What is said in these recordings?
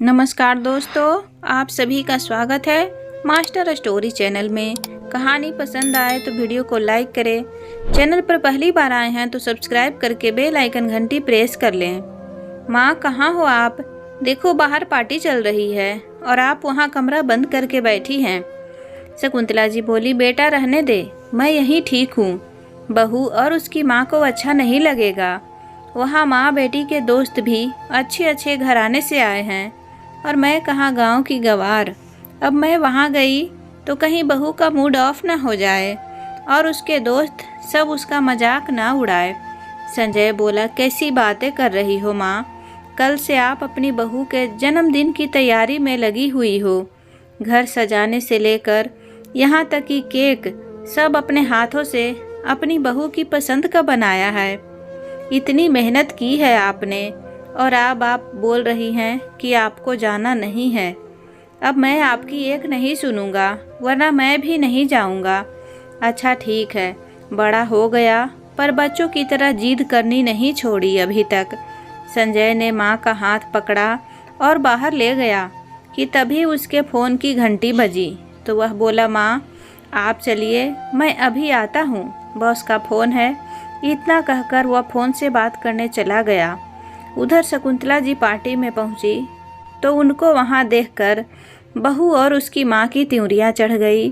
नमस्कार दोस्तों, आप सभी का स्वागत है मास्टर स्टोरी चैनल में। कहानी पसंद आए तो वीडियो को लाइक करें। चैनल पर पहली बार आए हैं तो सब्सक्राइब करके बेल आइकन घंटी प्रेस कर लें। माँ, कहाँ हो आप? देखो, बाहर पार्टी चल रही है और आप वहाँ कमरा बंद करके बैठी हैं। शकुंतला जी बोली, बेटा रहने दे, मैं यहीं ठीक हूँ। बहू और उसकी माँ को अच्छा नहीं लगेगा। वहाँ माँ बेटी के दोस्त भी अच्छे अच्छे घराने से आए हैं और मैं कहाँ गांव की गवार। अब मैं वहाँ गई तो कहीं बहू का मूड ऑफ ना हो जाए और उसके दोस्त सब उसका मजाक ना उड़ाए। संजय बोला, कैसी बातें कर रही हो माँ? कल से आप अपनी बहू के जन्मदिन की तैयारी में लगी हुई हो। घर सजाने से लेकर यहाँ तक कि केक सब अपने हाथों से अपनी बहू की पसंद का बनाया है। इतनी मेहनत की है आपने और अब आप बोल रही हैं कि आपको जाना नहीं है। अब मैं आपकी एक नहीं सुनूंगा, वरना मैं भी नहीं जाऊंगा। अच्छा ठीक है, बड़ा हो गया पर बच्चों की तरह जिद करनी नहीं छोड़ी अभी तक। संजय ने माँ का हाथ पकड़ा और बाहर ले गया कि तभी उसके फ़ोन की घंटी बजी तो वह बोला, माँ आप चलिए, मैं अभी आता हूँ, बॉस का फ़ोन है। इतना कहकर वह फ़ोन से बात करने चला गया। उधर शकुंतला जी पार्टी में पहुंची तो उनको वहां देखकर बहू और उसकी माँ की त्योरियां चढ़ गई।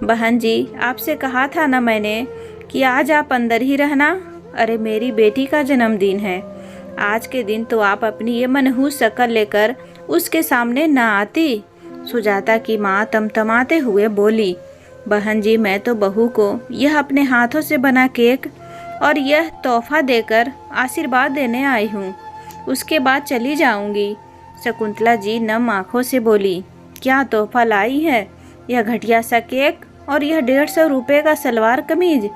बहन जी, आपसे कहा था ना मैंने कि आज आप अंदर ही रहना। अरे मेरी बेटी का जन्मदिन है, आज के दिन तो आप अपनी ये मनहूस शक्ल लेकर उसके सामने ना आती। सुजाता की माँ तमतमाते हुए बोली, बहन जी, मैं तो बहू को यह अपने हाथों से बना केक और यह तोहफा देकर आशीर्वाद देने आई हूँ, उसके बाद चली जाऊंगी। शकुंतला जी नम आँखों से बोली, क्या तोहफा लाई है? यह घटिया सा केक और यह 150 रुपये का सलवार कमीज।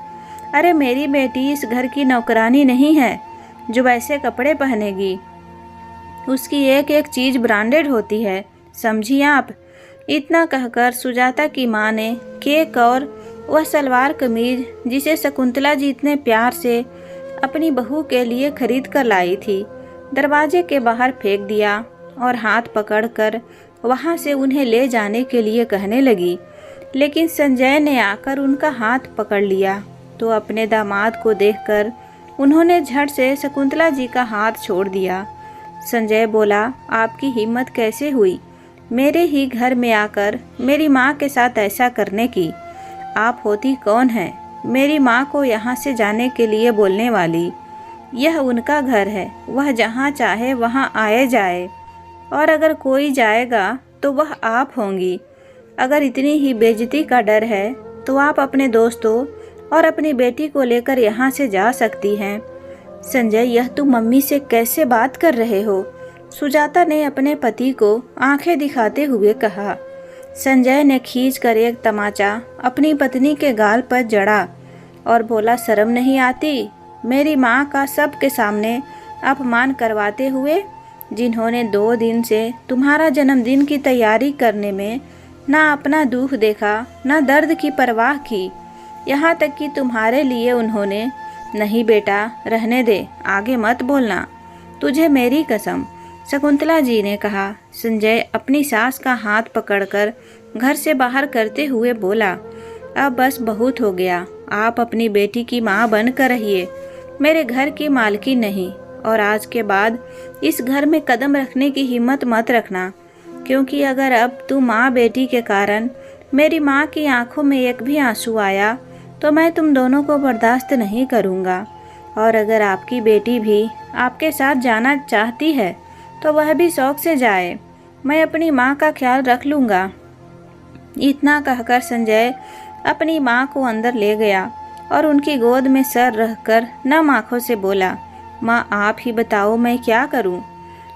अरे मेरी बेटी इस घर की नौकरानी नहीं है जो वैसे कपड़े पहनेगी। उसकी एक एक चीज़ ब्रांडेड होती है, समझी आप? इतना कहकर सुजाता की माँ ने केक और वह सलवार कमीज, जिसे शकुंतला जी इतने प्यार से अपनी बहू के लिए खरीद कर लाई थी, दरवाजे के बाहर फेंक दिया और हाथ पकड़कर वहां से उन्हें ले जाने के लिए कहने लगी। लेकिन संजय ने आकर उनका हाथ पकड़ लिया तो अपने दामाद को देखकर उन्होंने झट से शकुंतला जी का हाथ छोड़ दिया। संजय बोला, आपकी हिम्मत कैसे हुई मेरे ही घर में आकर मेरी माँ के साथ ऐसा करने की? आप होती कौन है मेरी माँ को यहाँ से जाने के लिए बोलने वाली? यह उनका घर है, वह जहाँ चाहे वहाँ आए जाए, और अगर कोई जाएगा तो वह आप होंगी। अगर इतनी ही बेइज्जती का डर है तो आप अपने दोस्तों और अपनी बेटी को लेकर यहाँ से जा सकती हैं। संजय, यह तुम मम्मी से कैसे बात कर रहे हो? सुजाता ने अपने पति को आंखें दिखाते हुए कहा। संजय ने खींचकर एक तमाचा अपनी पत्नी के गाल पर जड़ा और बोला, शर्म नहीं आती मेरी माँ का सबके सामने अपमान करवाते हुए, जिन्होंने 2 दिन से तुम्हारा जन्मदिन की तैयारी करने में ना अपना दुख देखा ना दर्द की परवाह की। यहाँ तक कि तुम्हारे लिए उन्होंने, नहीं बेटा रहने दे, आगे मत बोलना, तुझे मेरी कसम, शकुंतला जी ने कहा। संजय अपनी सास का हाथ पकड़कर घर से बाहर करते हुए बोला, अब बस बहुत हो गया, आप अपनी बेटी की माँ बन कर रहिए, मेरे घर की मालकी नहीं। और आज के बाद इस घर में कदम रखने की हिम्मत मत रखना, क्योंकि अगर अब तू माँ बेटी के कारण मेरी माँ की आंखों में एक भी आंसू आया तो मैं तुम दोनों को बर्दाश्त नहीं करूँगा। और अगर आपकी बेटी भी आपके साथ जाना चाहती है तो वह भी शौक से जाए, मैं अपनी माँ का ख्याल रख लूँगा। इतना कहकर संजय अपनी माँ को अंदर ले गया और उनकी गोद में सर रखकर नम आँखों से बोला, माँ आप ही बताओ मैं क्या करूँ?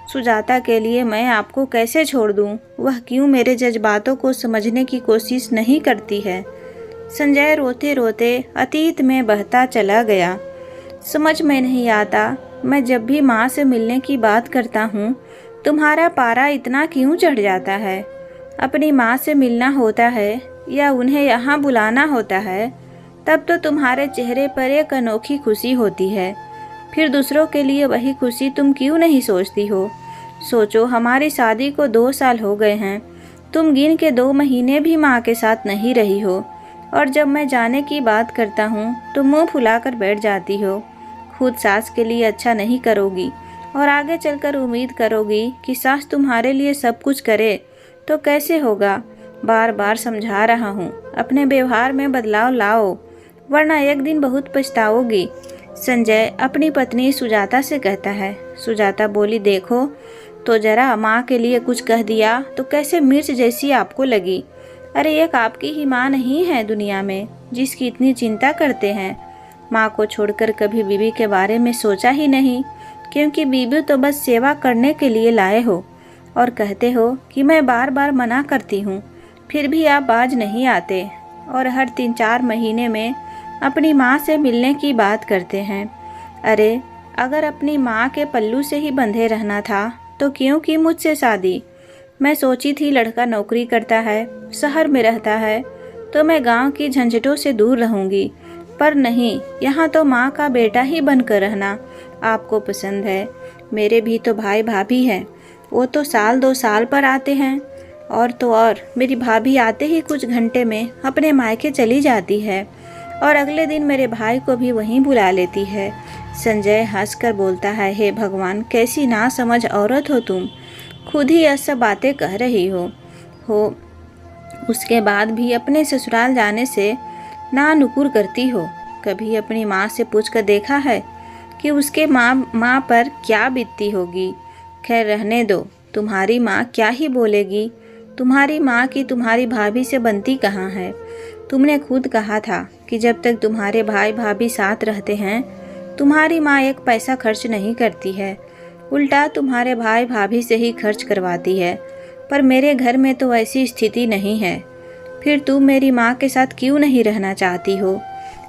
सुजाता के लिए मैं आपको कैसे छोड़ दूँ? वह क्यों मेरे जज्बातों को समझने की कोशिश नहीं करती है? संजय रोते रोते अतीत में बहता चला गया। समझ में नहीं आता, मैं जब भी माँ से मिलने की बात करता हूँ तुम्हारा पारा इतना क्यों चढ़ जाता है? अपनी माँ से मिलना होता है या उन्हें यहाँ बुलाना होता है तब तो तुम्हारे चेहरे पर एक अनोखी खुशी होती है, फिर दूसरों के लिए वही खुशी तुम क्यों नहीं सोचती हो? सोचो, हमारी शादी को 2 साल हो गए हैं। तुम गिन के 2 महीने भी माँ के साथ नहीं रही हो, और जब मैं जाने की बात करता हूँ तो मुंह फुलाकर बैठ जाती हो। खुद सास के लिए अच्छा नहीं करोगी और आगे चलकर उम्मीद करोगी कि सास तुम्हारे लिए सब कुछ करे, तो कैसे होगा। बार बार समझा रहा हूँ, अपने व्यवहार में बदलाव लाओ, वरना एक दिन बहुत पछताओगी। संजय अपनी पत्नी सुजाता से कहता है। सुजाता बोली, देखो तो जरा, माँ के लिए कुछ कह दिया तो कैसे मिर्च जैसी आपको लगी। अरे एक आपकी ही माँ नहीं है दुनिया में जिसकी इतनी चिंता करते हैं। माँ को छोड़कर कभी बीवी के बारे में सोचा ही नहीं, क्योंकि बीवी तो बस सेवा करने के लिए लाए हो, और कहते हो कि मैं बार बार मना करती हूँ, फिर भी आप बाज नहीं आते, और हर 3-4 महीने में अपनी माँ से मिलने की बात करते हैं। अरे अगर अपनी माँ के पल्लू से ही बंधे रहना था तो क्यों की मुझसे शादी। मैं सोची थी लड़का नौकरी करता है, शहर में रहता है, तो मैं गांव की झंझटों से दूर रहूंगी, पर नहीं, यहाँ तो माँ का बेटा ही बनकर रहना आपको पसंद है। मेरे भी तो भाई भाभी हैं, वो तो 1-2 साल पर आते हैं, और तो और मेरी भाभी आते ही कुछ घंटे में अपने मायके चली जाती है, और अगले दिन मेरे भाई को भी वहीं बुला लेती है। संजय हंसकर बोलता है, हे भगवान, कैसी ना समझ औरत हो तुम, खुद ही ऐसा बातें कह रही हो। उसके बाद भी अपने ससुराल जाने से ना नुकुर करती हो। कभी अपनी माँ से पूछकर देखा है कि उसके माँ पर क्या बीतती होगी। खैर रहने दो, तुम्हारी माँ क्या ही बोलेगी। तुम्हारी माँ की तुम्हारी भाभी से बनती कहाँ है। तुमने खुद कहा था कि जब तक तुम्हारे भाई भाभी साथ रहते हैं तुम्हारी माँ एक पैसा खर्च नहीं करती है, उल्टा तुम्हारे भाई भाभी से ही खर्च करवाती है। पर मेरे घर में तो ऐसी स्थिति नहीं है। फिर तुम मेरी माँ के साथ क्यों नहीं रहना चाहती हो।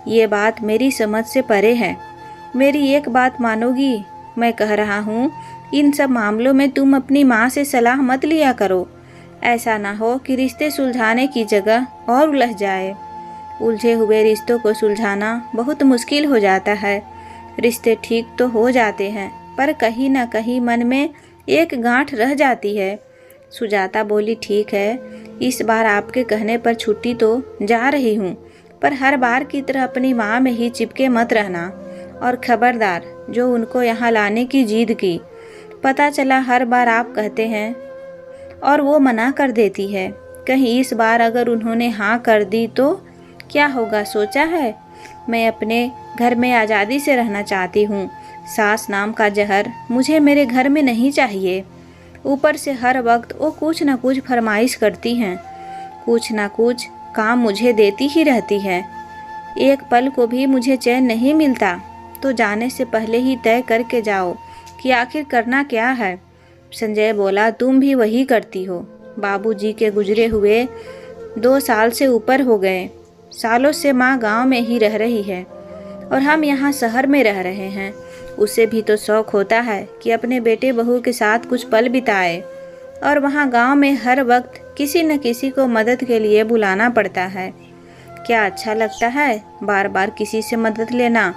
ये बात मेरी समझ से परे है। मेरी एक बात मानोगी, मैं कह रहा हूँ, इन सब मामलों में तुम अपनी माँ से सलाह मत लिया करो। ऐसा ना हो कि रिश्ते सुलझाने की जगह और उलझ जाए। उलझे हुए रिश्तों को सुलझाना बहुत मुश्किल हो जाता है। रिश्ते ठीक तो हो जाते हैं, पर कहीं ना कहीं मन में एक गांठ रह जाती है। सुजाता बोली, ठीक है, इस बार आपके कहने पर छुट्टी तो जा रही हूँ, पर हर बार की तरह अपनी माँ में ही चिपके मत रहना। और खबरदार, जो उनको यहाँ लाने की जिद की, पता चला हर बार आप कहते हैं और वो मना कर देती है। कहीं इस बार अगर उन्होंने हाँ कर दी तो क्या होगा, सोचा है। मैं अपने घर में आज़ादी से रहना चाहती हूँ। सास नाम का जहर मुझे मेरे घर में नहीं चाहिए। ऊपर से हर वक्त वो कुछ न कुछ फरमाइश करती हैं, कुछ न कुछ काम मुझे देती ही रहती है। एक पल को भी मुझे चैन नहीं मिलता। तो जाने से पहले ही तय करके जाओ कि आखिर करना क्या है। संजय बोला, तुम भी वही करती हो। बाबूजी के गुजरे हुए 2 साल से ऊपर हो गए। सालों से माँ गांव में ही रह रही है और हम यहाँ शहर में रह रहे हैं। उसे भी तो शौक होता है कि अपने बेटे बहू के साथ कुछ पल बिताए, और वहाँ गांव में हर वक्त किसी न किसी को मदद के लिए बुलाना पड़ता है। क्या अच्छा लगता है बार बार किसी से मदद लेना।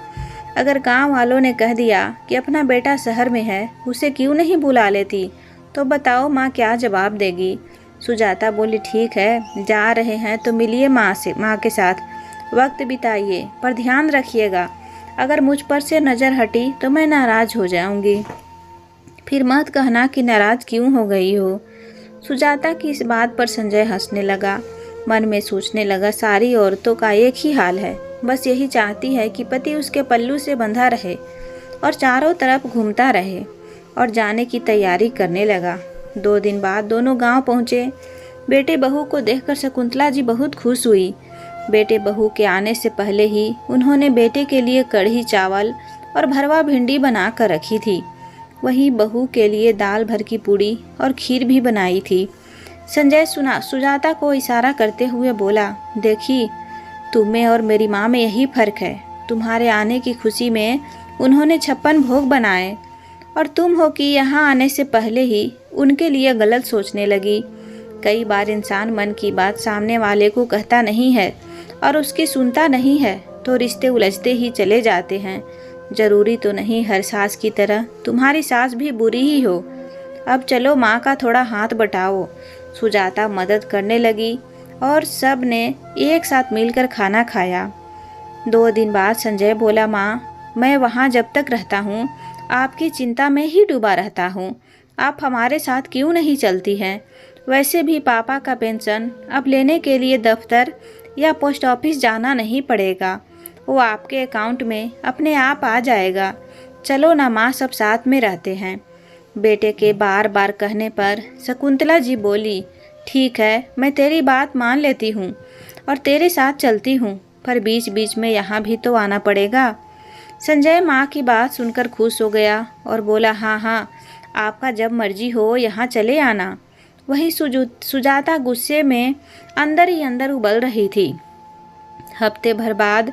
अगर गांव वालों ने कह दिया कि अपना बेटा शहर में है, उसे क्यों नहीं बुला लेती, तो बताओ माँ क्या जवाब देगी। सुजाता बोली, ठीक है, जा रहे हैं तो मिलिए माँ के साथ, वक्त बिताइए, पर ध्यान रखिएगा, अगर मुझ पर से नज़र हटी तो मैं नाराज़ हो जाऊंगी। फिर मत कहना कि नाराज़ क्यों हो गई हो। सुजाता की इस बात पर संजय हंसने लगा। मन में सोचने लगा, सारी औरतों का एक ही हाल है, बस यही चाहती है कि पति उसके पल्लू से बंधा रहे और चारों तरफ घूमता रहे। और जाने की तैयारी करने लगा। 2 दिन बाद दोनों गांव पहुँचे। बेटे बहू को देखकर शकुंतला जी बहुत खुश हुई। बेटे बहू के आने से पहले ही उन्होंने बेटे के लिए कढ़ी चावल और भरवा भिंडी बना कर रखी थी। वहीं बहू के लिए दाल भर की पूड़ी और खीर भी बनाई थी। संजय सुजाता को इशारा करते हुए बोला, देखी, तुम्हें और मेरी माँ में यही फर्क है। तुम्हारे आने की खुशी में उन्होंने 56 भोग बनाए, और तुम हो कि यहाँ आने से पहले ही उनके लिए गलत सोचने लगी। कई बार इंसान मन की बात सामने वाले को कहता नहीं है और उसकी सुनता नहीं है, तो रिश्ते उलझते ही चले जाते हैं। जरूरी तो नहीं हर सास की तरह तुम्हारी सास भी बुरी ही हो। अब चलो माँ का थोड़ा हाथ बटाओ। सुजाता मदद करने लगी और सब ने एक साथ मिलकर खाना खाया। 2 दिन बाद संजय बोला, माँ मैं वहाँ जब तक रहता हूँ आपकी चिंता में ही डूबा रहता हूँ। आप हमारे साथ क्यों नहीं चलती हैं? वैसे भी पापा का पेंशन अब लेने के लिए दफ्तर या पोस्ट ऑफिस जाना नहीं पड़ेगा, वो आपके अकाउंट में अपने आप आ जाएगा। चलो ना माँ, सब साथ में रहते हैं। बेटे के बार बार कहने पर शकुंतला जी बोली, ठीक है, मैं तेरी बात मान लेती हूँ और तेरे साथ चलती हूँ, पर बीच बीच में यहाँ भी तो आना पड़ेगा। संजय माँ की बात सुनकर खुश हो गया और बोला, हाँ हाँ, आपका जब मर्जी हो यहाँ चले आना। वहीं सुजाता गुस्से में अंदर ही अंदर उबल रही थी। हफ्ते भर बाद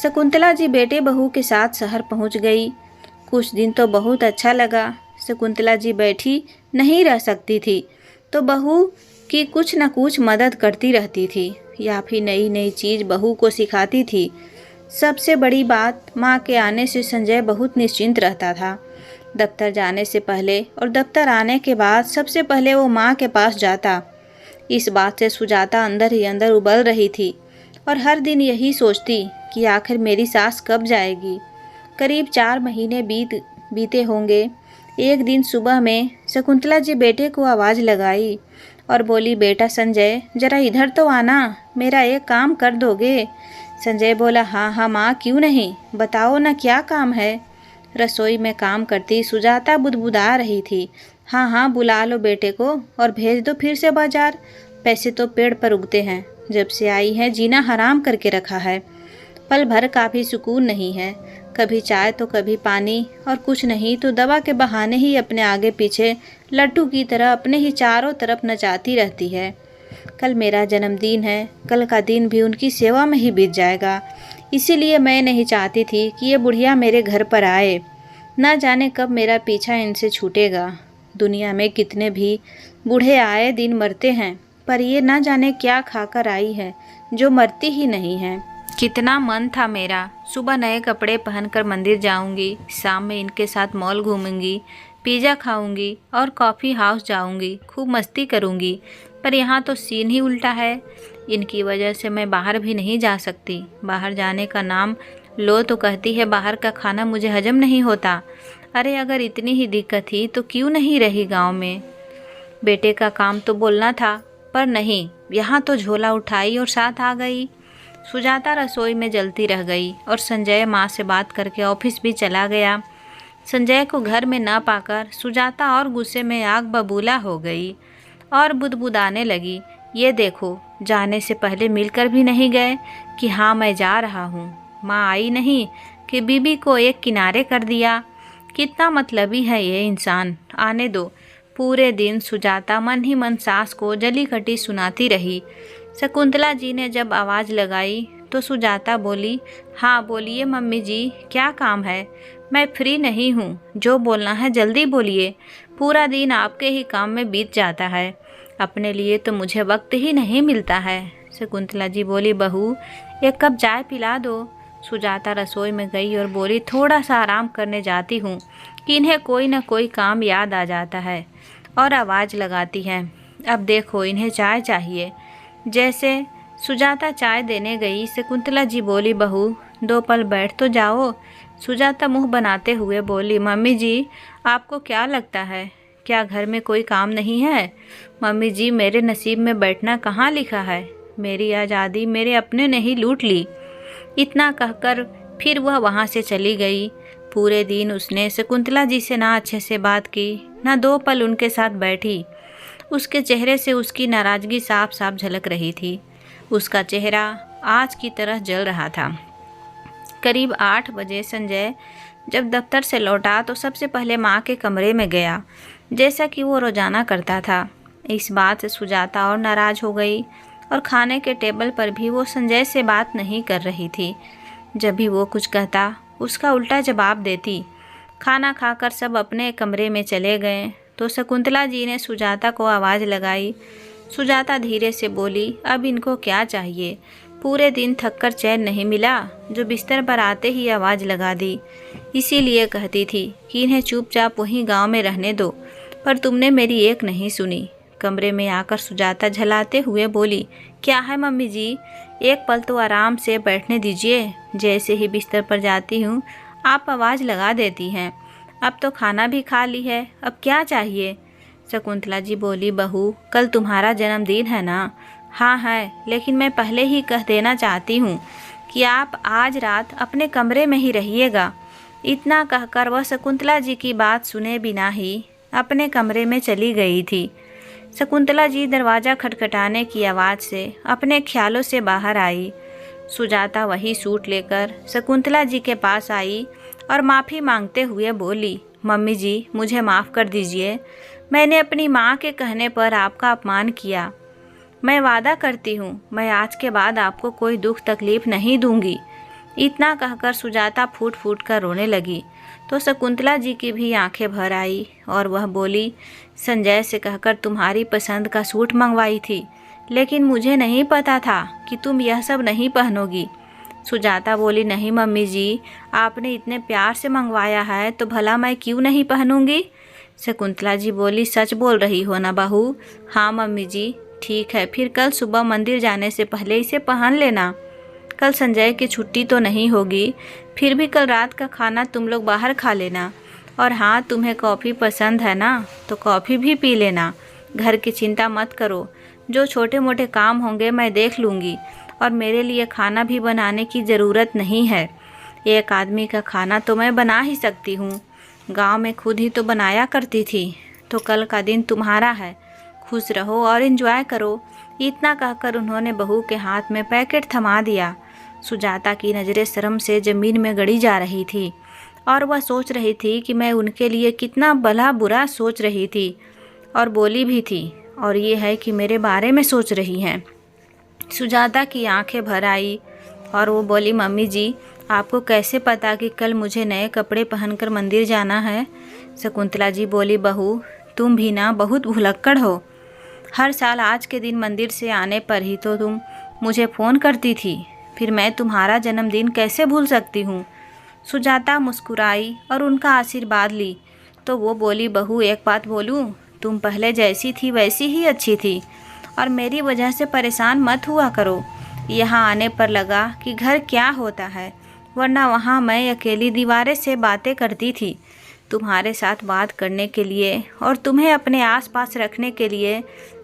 शकुंतला जी बेटे बहू के साथ शहर पहुँच गई। कुछ दिन तो बहुत अच्छा लगा। शकुंतला जी बैठी नहीं रह सकती थी तो बहू की कुछ न कुछ मदद करती रहती थी या फिर नई नई चीज़ बहू को सिखाती थी। सबसे बड़ी बात, माँ के आने से संजय बहुत निश्चिंत रहता था। दफ्तर जाने से पहले और दफ्तर आने के बाद सबसे पहले वो माँ के पास जाता। इस बात से सुजाता अंदर ही अंदर उबल रही थी और हर दिन यही सोचती कि आखिर मेरी सास कब जाएगी। करीब 4 महीने बीते होंगे। एक दिन सुबह में शकुंतला जी बेटे को आवाज़ लगाई और बोली, बेटा संजय, ज़रा इधर तो आना, मेरा एक काम कर दोगे? संजय बोला, हाँ हाँ माँ, क्यों नहीं, बताओ ना क्या काम है। रसोई में काम करती सुजाता बुदबुदा रही थी, हाँ हाँ, बुला लो बेटे को और भेज दो फिर से बाजार। पैसे तो पेड़ पर उगते हैं, जब से आई है जीना हराम करके रखा है। पल भर का भी सुकून नहीं है, कभी चाय तो कभी पानी, और कुछ नहीं तो दवा के बहाने ही अपने आगे पीछे लट्टू की तरह अपने ही चारों तरफ नचाती रहती है। कल मेरा जन्मदिन है, कल का दिन भी उनकी सेवा में ही बीत जाएगा। इसीलिए मैं नहीं चाहती थी कि ये बुढ़िया मेरे घर पर आए। ना जाने कब मेरा पीछा इनसे छूटेगा। दुनिया में कितने भी बूढ़े आए दिन मरते हैं, पर ये ना जाने क्या खाकर आई है जो मरती ही नहीं है। कितना मन था मेरा, सुबह नए कपड़े पहनकर मंदिर जाऊंगी, शाम में इनके साथ मॉल घूमूंगी, पिज़्ज़ा खाऊंगी और कॉफ़ी हाउस जाऊंगी, खूब मस्ती करूंगी। पर यहाँ तो सीन ही उल्टा है। इनकी वजह से मैं बाहर भी नहीं जा सकती। बाहर जाने का नाम लो तो कहती है बाहर का खाना मुझे हजम नहीं होता। अरे अगर इतनी ही दिक्कत थी तो क्यों नहीं रही गांव में। बेटे का काम तो बोलना था, पर नहीं, यहाँ तो झोला उठाई और साथ आ गई। सुजाता रसोई में जलती रह गई और संजय माँ से बात करके ऑफिस भी चला गया। संजय को घर में न पाकर सुजाता और गुस्से में आग बबूला हो गई और बुदबुदाने लगी, ये देखो, जाने से पहले मिलकर भी नहीं गए कि हाँ मैं जा रहा हूँ। माँ आई नहीं कि बीबी को एक किनारे कर दिया। कितना मतलबी है ये इंसान, आने दो। पूरे दिन सुजाता मन ही मन सास को जली कटी सुनाती रही। शकुंतला जी ने जब आवाज़ लगाई तो सुजाता बोली, हाँ बोलिए मम्मी जी, क्या काम है? मैं फ्री नहीं हूँ, जो बोलना है जल्दी बोलिए। पूरा दिन आपके ही काम में बीत जाता है, अपने लिए तो मुझे वक्त ही नहीं मिलता है। शकुंतला जी बोली, बहू एक कप चाय पिला दो। सुजाता रसोई में गई और बोली, थोड़ा सा आराम करने जाती हूँ कि इन्हें कोई न कोई काम याद आ जाता है और आवाज़ लगाती हैं, अब देखो इन्हें चाय चाहिए। जैसे सुजाता चाय देने गई, शकुंतला जी बोली, बहू 2 पल बैठ तो जाओ। सुजाता मुंह बनाते हुए बोली, मम्मी जी आपको क्या लगता है, क्या घर में कोई काम नहीं है? मम्मी जी मेरे नसीब में बैठना कहाँ लिखा है, मेरी आज़ादी मेरे अपने ने ही लूट ली। इतना कहकर फिर वह वहाँ से चली गई। पूरे दिन उसने शकुंतला जी से ना अच्छे से बात की, ना 2 पल उनके साथ बैठी। उसके चेहरे से उसकी नाराज़गी साफ साफ झलक रही थी। उसका चेहरा आज की तरह जल रहा था। करीब 8 बजे संजय जब दफ्तर से लौटा तो सबसे पहले माँ के कमरे में गया, जैसा कि वो रोज़ाना करता था। इस बात से सुजाता और नाराज़ हो गई और खाने के टेबल पर भी वो संजय से बात नहीं कर रही थी। जब भी वो कुछ कहता उसका उल्टा जवाब देती। खाना खाकर सब अपने कमरे में चले गए तो शकुंतला जी ने सुजाता को आवाज़ लगाई। सुजाता धीरे से बोली, अब इनको क्या चाहिए? पूरे दिन थककर चैन नहीं मिला, जो बिस्तर पर आते ही आवाज़ लगा दी। इसीलिए कहती थी कि इन्हें चुपचाप वहीं गांव में रहने दो, पर तुमने मेरी एक नहीं सुनी। कमरे में आकर सुजाता झलाते हुए बोली, क्या है मम्मी जी, एक पल तो आराम से बैठने दीजिए। जैसे ही बिस्तर पर जाती हूँ आप आवाज़ लगा देती हैं। अब तो खाना भी खा ली है, अब क्या चाहिए। शकुंतला जी बोली, बहू कल तुम्हारा जन्मदिन है ना। हाँ है, लेकिन मैं पहले ही कह देना चाहती हूँ कि आप आज रात अपने कमरे में ही रहिएगा। इतना कहकर वह शकुंतला जी की बात सुने बिना ही अपने कमरे में चली गई थी। शकुंतला जी दरवाज़ा खटखटाने की आवाज़ से अपने ख्यालों से बाहर आई। सुजाता वही सूट लेकर शकुंतला जी के पास आई और माफ़ी मांगते हुए बोली, मम्मी जी मुझे माफ़ कर दीजिए, मैंने अपनी माँ के कहने पर आपका अपमान किया। मैं वादा करती हूँ मैं आज के बाद आपको कोई दुख तकलीफ़ नहीं दूंगी। इतना कहकर सुजाता फूट फूट कर रोने लगी तो शकुंतला जी की भी आंखें भर आई और वह बोली, संजय से कहकर तुम्हारी पसंद का सूट मंगवाई थी, लेकिन मुझे नहीं पता था कि तुम यह सब नहीं पहनोगी। सुजाता बोली, नहीं मम्मी जी, आपने इतने प्यार से मंगवाया है तो भला मैं क्यों नहीं पहनूंगी। शकुंतला जी बोली, सच बोल रही हो ना बहू। हाँ मम्मी जी, ठीक है, फिर कल सुबह मंदिर जाने से पहले इसे पहन लेना। कल संजय की छुट्टी तो नहीं होगी, फिर भी कल रात का खाना तुम लोग बाहर खा लेना। और हाँ, तुम्हें कॉफ़ी पसंद है ना, तो कॉफ़ी भी पी लेना। घर की चिंता मत करो, जो छोटे मोटे काम होंगे मैं देख लूँगी, और मेरे लिए खाना भी बनाने की ज़रूरत नहीं है। एक आदमी का खाना तो मैं बना ही सकती हूँ, गांव में खुद ही तो बनाया करती थी। तो कल का दिन तुम्हारा है, खुश रहो और एंजॉय करो। इतना कहकर उन्होंने बहू के हाथ में पैकेट थमा दिया। सुजाता की नज़रें शर्म से ज़मीन में गड़ी जा रही थी और वह सोच रही थी कि मैं उनके लिए कितना भला बुरा सोच रही थी और बोली भी थी, और ये है कि मेरे बारे में सोच रही हैं। सुजाता की आंखें भर आई और वो बोली, मम्मी जी आपको कैसे पता कि कल मुझे नए कपड़े पहनकर मंदिर जाना है। शकुंतला जी बोली, बहू तुम भी ना बहुत भुलक्कड़ हो। हर साल आज के दिन मंदिर से आने पर ही तो तुम मुझे फ़ोन करती थी, फिर मैं तुम्हारा जन्मदिन कैसे भूल सकती हूँ। सुजाता मुस्कुराई और उनका आशीर्वाद ली तो वो बोली, बहू एक बात बोलूँ, तुम पहले जैसी थी वैसी ही अच्छी थी, और मेरी वजह से परेशान मत हुआ करो। यहाँ आने पर लगा कि घर क्या होता है, वरना वहाँ मैं अकेली दीवारें से बातें करती थी। तुम्हारे साथ बात करने के लिए और तुम्हें अपने आसपास रखने के लिए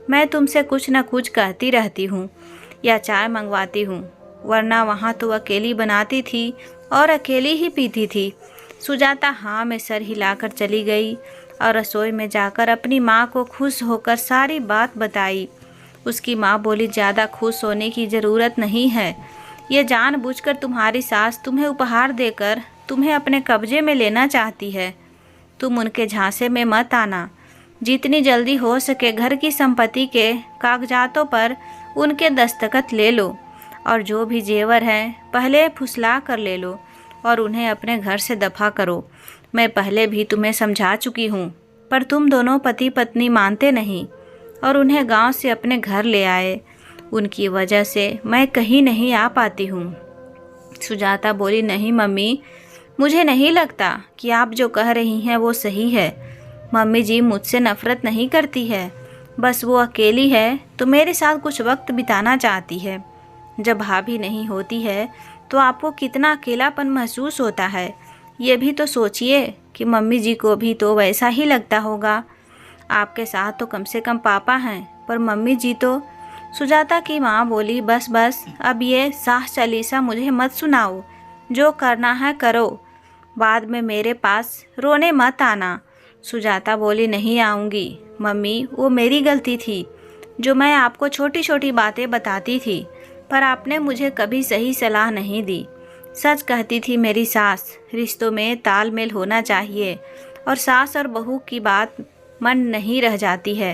मैं तुमसे कुछ न कुछ कहती रहती हूँ या चाय मंगवाती हूँ, वरना वहाँ तो अकेली बनाती थी और अकेली ही पीती थी। सुजाता हाँ में सर हिलाकर चली गई और रसोई में जाकर अपनी माँ को खुश होकर सारी बात बताई। उसकी माँ बोली, ज़्यादा खुश होने की ज़रूरत नहीं है, ये जानबूझकर तुम्हारी सास तुम्हें उपहार देकर तुम्हें अपने कब्जे में लेना चाहती है। तुम उनके झांसे में मत आना। जितनी जल्दी हो सके घर की संपत्ति के कागजातों पर उनके दस्तखत ले लो, और जो भी जेवर हैं पहले फुसला कर ले लो और उन्हें अपने घर से दफा करो। मैं पहले भी तुम्हें समझा चुकी हूँ, पर तुम दोनों पति पत्नी मानते नहीं और उन्हें गांव से अपने घर ले आए। उनकी वजह से मैं कहीं नहीं आ पाती हूँ। सुजाता बोली, नहीं मम्मी, मुझे नहीं लगता कि आप जो कह रही हैं वो सही है। मम्मी जी मुझसे नफ़रत नहीं करती है, बस वो अकेली है तो मेरे साथ कुछ वक्त बिताना चाहती है। जब भाभी नहीं होती है तो आपको कितना अकेलापन महसूस होता है, ये भी तो सोचिए कि मम्मी जी को भी तो वैसा ही लगता होगा। आपके साथ तो कम से कम पापा हैं, पर मम्मी जी तो। सुजाता की माँ बोली, बस बस अब ये साह चालीसा मुझे मत सुनाओ, जो करना है करो, बाद में मेरे पास रोने मत आना। सुजाता बोली, नहीं आऊँगी मम्मी, वो मेरी गलती थी जो मैं आपको छोटी छोटी बातें बताती थी, पर आपने मुझे कभी सही सलाह नहीं दी। सच कहती थी मेरी सास, रिश्तों में तालमेल होना चाहिए, और सास और बहू की बात मन नहीं रह जाती है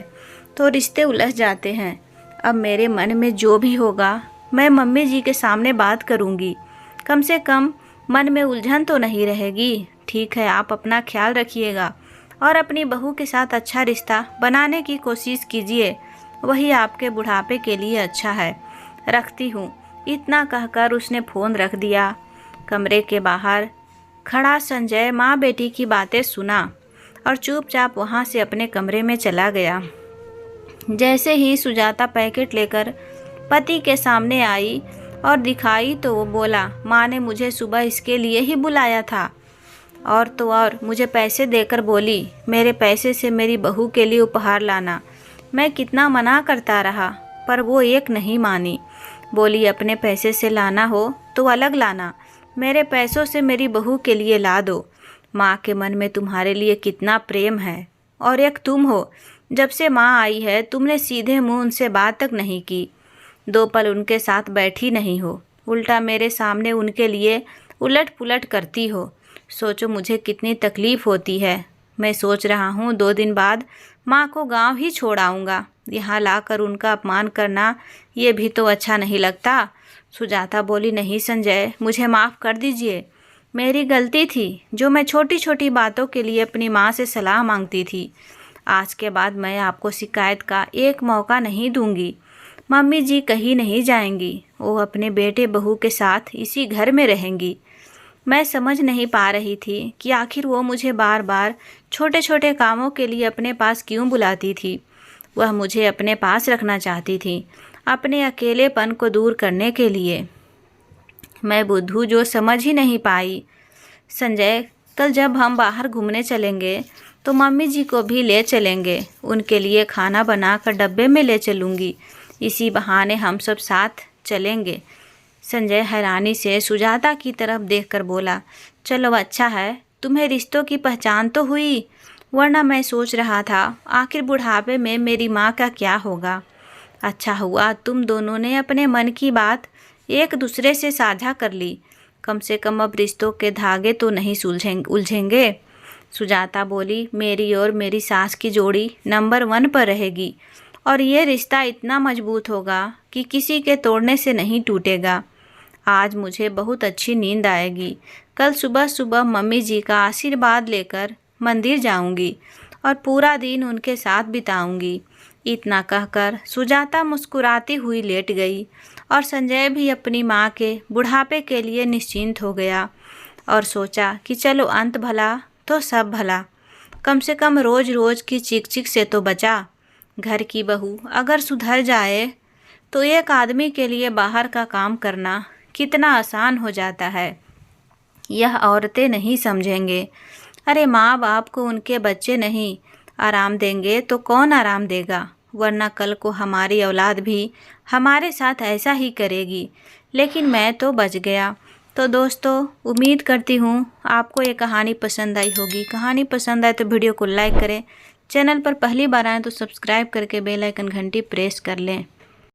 तो रिश्ते उलझ जाते हैं। अब मेरे मन में जो भी होगा मैं मम्मी जी के सामने बात करूँगी, कम से कम मन में उलझन तो नहीं रहेगी। ठीक है, आप अपना ख्याल रखिएगा और अपनी बहू के साथ अच्छा रिश्ता बनाने की कोशिश कीजिए, वही आपके बुढ़ापे के लिए अच्छा है। रखती हूँ। इतना कहकर उसने फ़ोन रख दिया। कमरे के बाहर खड़ा संजय माँ बेटी की बातें सुना और चुपचाप वहाँ से अपने कमरे में चला गया। जैसे ही सुजाता पैकेट लेकर पति के सामने आई और दिखाई तो वो बोला, माँ ने मुझे सुबह इसके लिए ही बुलाया था। और तो और मुझे पैसे देकर बोली, मेरे पैसे से मेरी बहू के लिए उपहार लाना। मैं कितना मना करता रहा पर वो एक नहीं मानी। बोली, अपने पैसे से लाना हो तो अलग लाना, मेरे पैसों से मेरी बहू के लिए ला दो। माँ के मन में तुम्हारे लिए कितना प्रेम है। और एक तुम हो, जब से माँ आई है तुमने सीधे मुंह उनसे बात तक नहीं की, 2 पल उनके साथ बैठी नहीं हो, उल्टा मेरे सामने उनके लिए उलट पुलट करती हो। सोचो मुझे कितनी तकलीफ़ होती है। मैं सोच रहा हूँ 2 दिन बाद माँ को गांव ही छोड़ आऊँगा। यहाँ लाकर उनका अपमान करना ये भी तो अच्छा नहीं लगता। सुजाता बोली, नहीं संजय, मुझे माफ़ कर दीजिए, मेरी गलती थी जो मैं छोटी छोटी बातों के लिए अपनी माँ से सलाह मांगती थी। आज के बाद मैं आपको शिकायत का एक मौका नहीं दूंगी। मम्मी जी कहीं नहीं जाएंगी, वो अपने बेटे बहू के साथ इसी घर में रहेंगी। मैं समझ नहीं पा रही थी कि आखिर वो मुझे बार बार छोटे छोटे कामों के लिए अपने पास क्यों बुलाती थी। वह मुझे अपने पास रखना चाहती थी, अपने अकेलेपन को दूर करने के लिए। मैं बुद्धू जो समझ ही नहीं पाई। संजय, कल जब हम बाहर घूमने चलेंगे तो मम्मी जी को भी ले चलेंगे, उनके लिए खाना बनाकर डब्बे में ले चलूँगी, इसी बहाने हम सब साथ चलेंगे। संजय हैरानी से सुजाता की तरफ देखकर बोला, चलो अच्छा है, तुम्हें रिश्तों की पहचान तो हुई, वरना मैं सोच रहा था आखिर बुढ़ापे में मेरी माँ का क्या होगा। अच्छा हुआ तुम दोनों ने अपने मन की बात एक दूसरे से साझा कर ली, कम से कम अब रिश्तों के धागे तो नहीं उलझेंगे। सुजाता बोली, मेरी और मेरी सास की जोड़ी नंबर 1 पर रहेगी और ये रिश्ता इतना मजबूत होगा कि किसी के तोड़ने से नहीं टूटेगा। आज मुझे बहुत अच्छी नींद आएगी। कल सुबह सुबह मम्मी जी का आशीर्वाद लेकर मंदिर जाऊंगी और पूरा दिन उनके साथ बिताऊंगी। इतना कहकर सुजाता मुस्कुराती हुई लेट गई और संजय भी अपनी माँ के बुढ़ापे के लिए निश्चिंत हो गया और सोचा कि चलो अंत भला तो सब भला, कम से कम रोज़ रोज़ की चिक चिक से तो बचा। घर की बहू अगर सुधर जाए तो एक आदमी के लिए बाहर का काम करना कितना आसान हो जाता है। यह औरतें नहीं समझेंगे। अरे माँ बाप को उनके बच्चे नहीं आराम देंगे तो कौन आराम देगा, वरना कल को हमारी औलाद भी हमारे साथ ऐसा ही करेगी। लेकिन मैं तो बच गया। तो दोस्तों, उम्मीद करती हूँ आपको ये कहानी पसंद आई होगी। कहानी पसंद आए तो वीडियो को लाइक करें, चैनल पर पहली बार आएँ तो सब्सक्राइब करके बेल आइकन घंटी प्रेस कर लें।